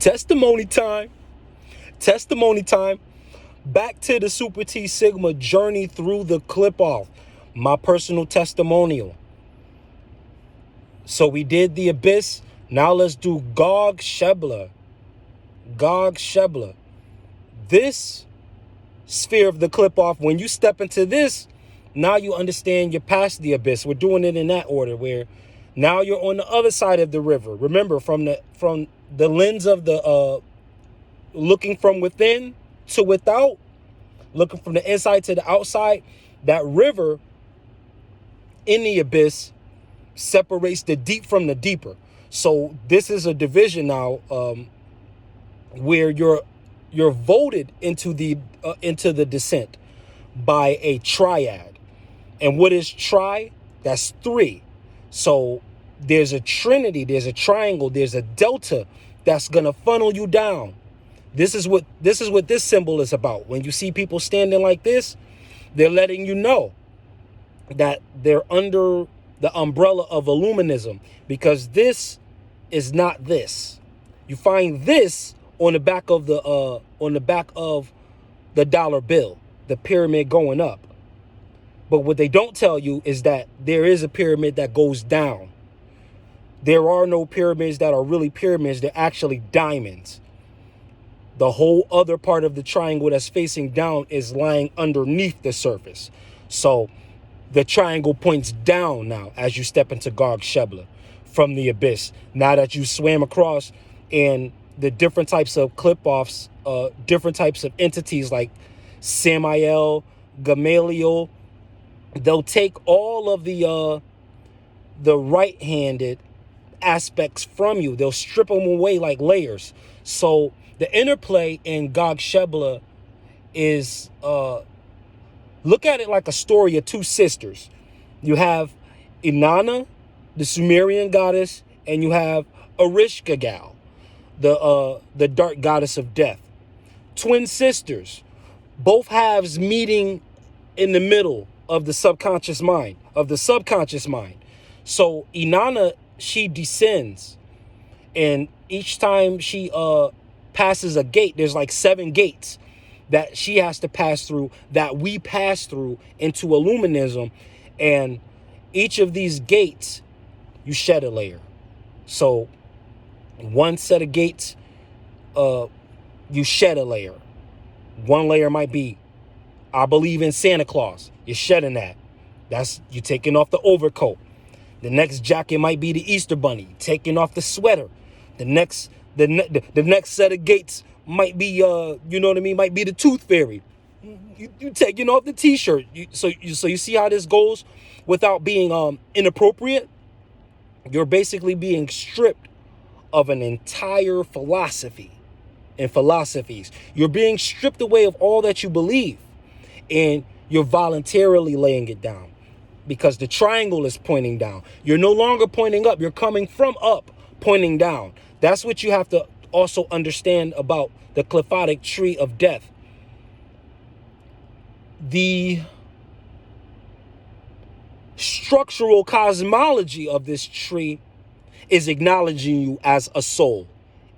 Testimony time. Testimony time. Back to the Super T Sigma journey through the Qliphoth. My personal testimonial. So we did the abyss. Now let's do Gha'agsheblah. Gha'agsheblah. This sphere of the Qliphoth, when you step into this, now you understand you're past the abyss. We're doing it in that order, where now you're on the other side of the river. Remember, from the lens of the looking from within to without, looking from the inside to the outside, that river in the abyss separates the deep from the deeper. So this is a division now, where you're voted into the descent by a triad. And what is tri? That's three. So there's a trinity, there's a triangle, there's a delta that's gonna funnel you down. This is what this symbol is about. When you see people standing like this, they're letting you know that they're under the umbrella of Illuminism, because this is not this. You find this on the back of the dollar bill, the pyramid going up. But what they don't tell you is that there is a pyramid that goes down. There are no pyramids that are really pyramids. They're actually diamonds. The whole other part of the triangle that's facing down is lying underneath the surface. So the triangle points down now as you step into Gha'agsheblah from the abyss. Now that you swam across, and the different types of Qliphoths, different types of entities like Samael, Gamaliel, they'll take all of the right-handed aspects from you. They'll strip them away like layers. So the interplay in Gha'agsheblah is, look at it like a story of two sisters. You have Inanna, the Sumerian goddess, and you have Ereshkigal, the dark goddess of death. Twin sisters, both halves meeting in the middle of the subconscious mind, So Inanna, she descends, and each time she passes a gate, there's like 7 gates that she has to pass through, that we pass through into Illuminism. And each of these gates, you shed a layer. So one set of gates, you shed a layer. One layer might be, I believe in Santa Claus. You're shedding that. That's you taking off the overcoat. The next jacket might be the Easter Bunny, taking off the sweater. The next set of gates might be, you know what I mean, might be the Tooth Fairy. You taking off the T-shirt. So you see how this goes without being inappropriate. You're basically being stripped of an entire philosophy and philosophies. You're being stripped away of all that you believe, and you're voluntarily laying it down, because the triangle is pointing down. You're no longer pointing up. You're coming from up, pointing down. That's what you have to also understand about the Qliphothic tree of death. The structural cosmology of this tree is acknowledging you as a soul,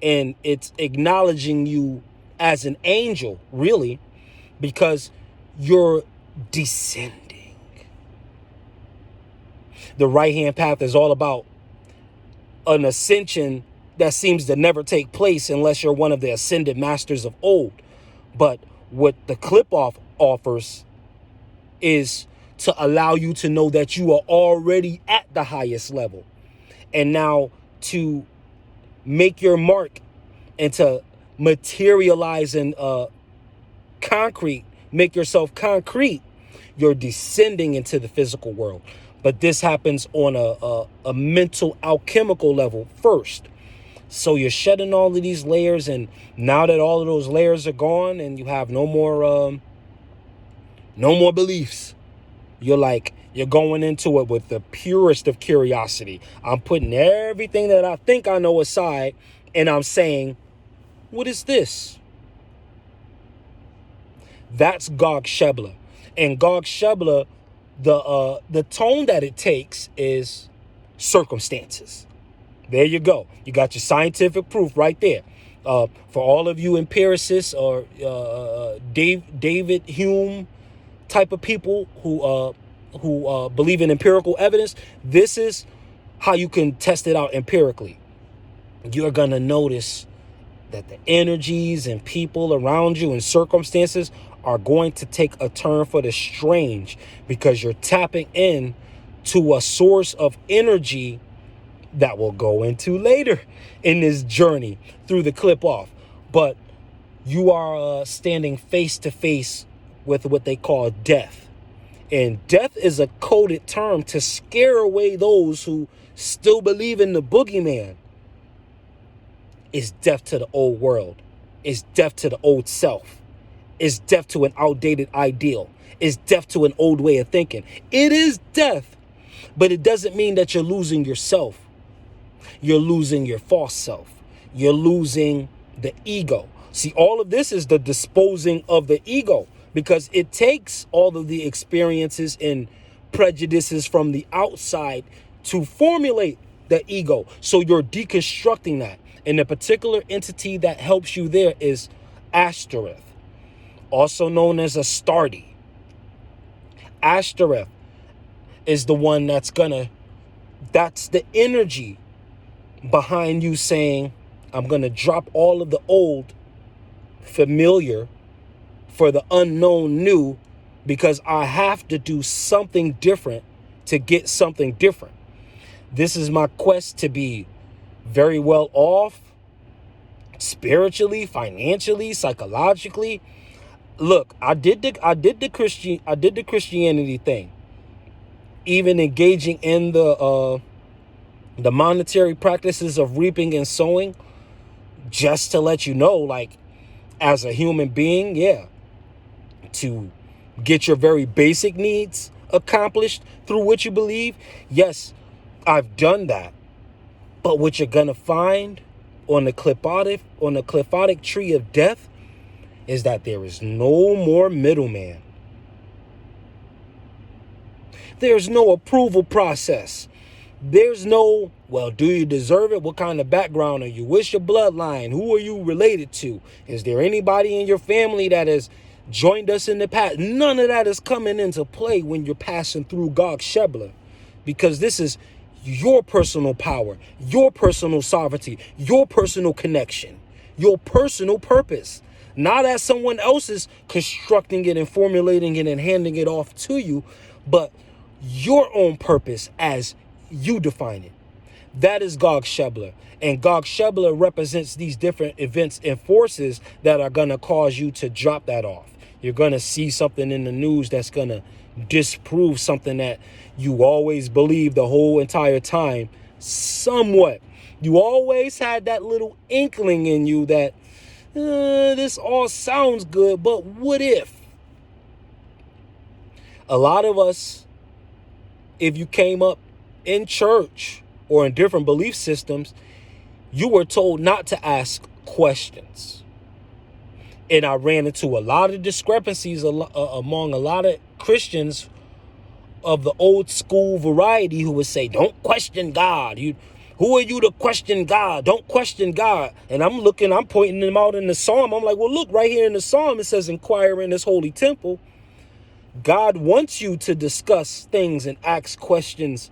and it's acknowledging you as an angel, really, because you're descending. The right-hand path is all about an ascension that seems to never take place unless you're one of the ascended masters of old. But what the Qliphoth offers is to allow you to know that you are already at the highest level. And now to make your mark and to materialize in concrete, make yourself concrete, you're descending into the physical world. But this happens on a mental alchemical level first. So you're shedding all of these layers, and now that all of those layers are gone and you have no more beliefs, you're going into it with the purest of curiosity. I'm putting everything that I think I know aside, and I'm saying, what is this? That's Gha'agsheblah. And Gha'agsheblah, the tone that it takes is circumstances. There you go. You got your scientific proof right there. For all of you empiricists or David Hume type of people who believe in empirical evidence, this is how you can test it out empirically. You're going to notice that the energies and people around you and circumstances are going to take a turn for the strange, because you're tapping in to a source of energy that we'll go into later in this journey through the Qliphoth. But you are standing face to face with what they call death. And death is a coded term to scare away those who still believe in the boogeyman. It's death to the old world. It's death to the old self. It's death to an outdated ideal. It's death to an old way of thinking. It is death, but it doesn't mean that you're losing yourself. You're losing your false self. You're losing the ego. See, all of this is the disposing of the ego, because it takes all of the experiences and prejudices from the outside to formulate the ego. So you're deconstructing that. And the particular entity that helps you there is Ashtoreth, also known as Astarte. Ashtoreth is the one that's the energy behind you saying, I'm going to drop all of the old familiar for the unknown new, because I have to do something different to get something different. This is my quest to be very well off spiritually, financially, psychologically. Look, I did the Christianity thing, even engaging in the monetary practices of reaping and sowing, just to let you know, like, as a human being, yeah, to get your very basic needs accomplished through what you believe. Yes, I've done that. But what you're going to find on the Qliphotic tree of death is that there is no more middleman. There's no approval process. There's no, well, do you deserve it? What kind of background are you? What's your bloodline? Who are you related to? Is there anybody in your family that has joined us in the past? None of that is coming into play when you're passing through Gha'agsheblah, because this is your personal power, your personal sovereignty, your personal connection, your personal purpose. Not as someone else is constructing it and formulating it and handing it off to you, but your own purpose as you define it. That is Gha'agsheblah. And Gha'agsheblah represents these different events and forces that are going to cause you to drop that off. You're going to see something in the news that's going to disprove something that you always believed the whole entire time. Somewhat. You always had that little inkling in you that this all sounds good, but what if? A lot of us, if you came up in church or in different belief systems, you were told not to ask questions. And I ran into a lot of discrepancies among a lot of Christians of the old school variety who would say, don't question God. Who are you to question God? Don't question God. And I'm pointing them out in the Psalm. I'm like, well, look, right here in the Psalm, it says, inquire in this holy temple. God wants you to discuss things and ask questions.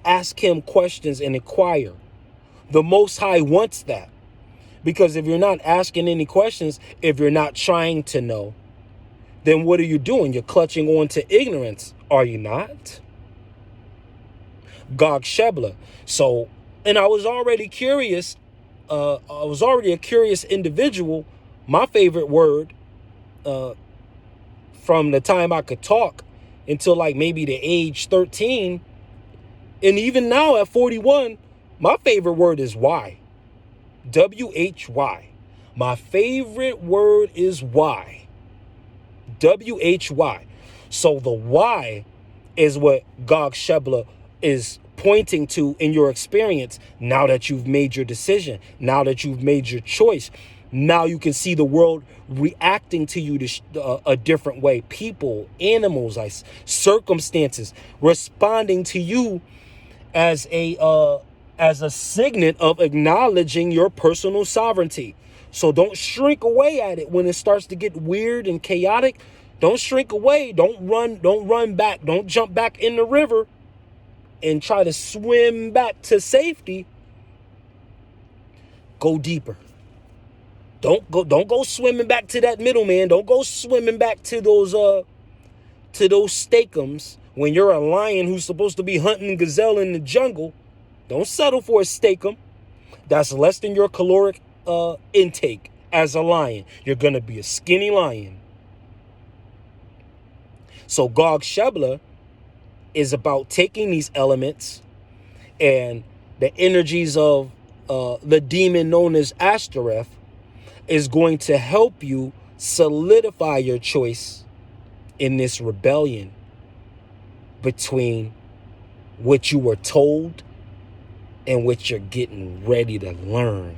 Ask him questions and inquire. The Most High wants that. Because if you're not asking any questions, if you're not trying to know, then what are you doing? You're clutching on to ignorance, are you not? Gha'agsheblah. So, and I was already curious. I was already a curious individual. My favorite word from the time I could talk until like maybe the age 13. And even now at 41, my favorite word is why. W-H-Y. My favorite word is why. W-H-Y. So the why is what Gha'agsheblah is pointing to in your experience. Now that you've made your decision, now that you've made your choice, now you can see the world reacting to you a different way. People, animals, circumstances responding to you as a as a signet of acknowledging your personal sovereignty. So don't shrink away at it when it starts to get weird and chaotic. Don't shrink away. Don't run back. Don't jump back in the river and try to swim back to safety. Go deeper. Don't go swimming back to that middleman. Don't go swimming back to those steakums when you're a lion who's supposed to be hunting gazelle in the jungle. Don't settle for a steakum. That's less than your caloric intake as a lion. You're going to be a skinny lion. So Gha'agsheblah is about taking these elements and the energies of the demon known as Ashtoreth is going to help you solidify your choice in this rebellion between what you were told and what you're getting ready to learn.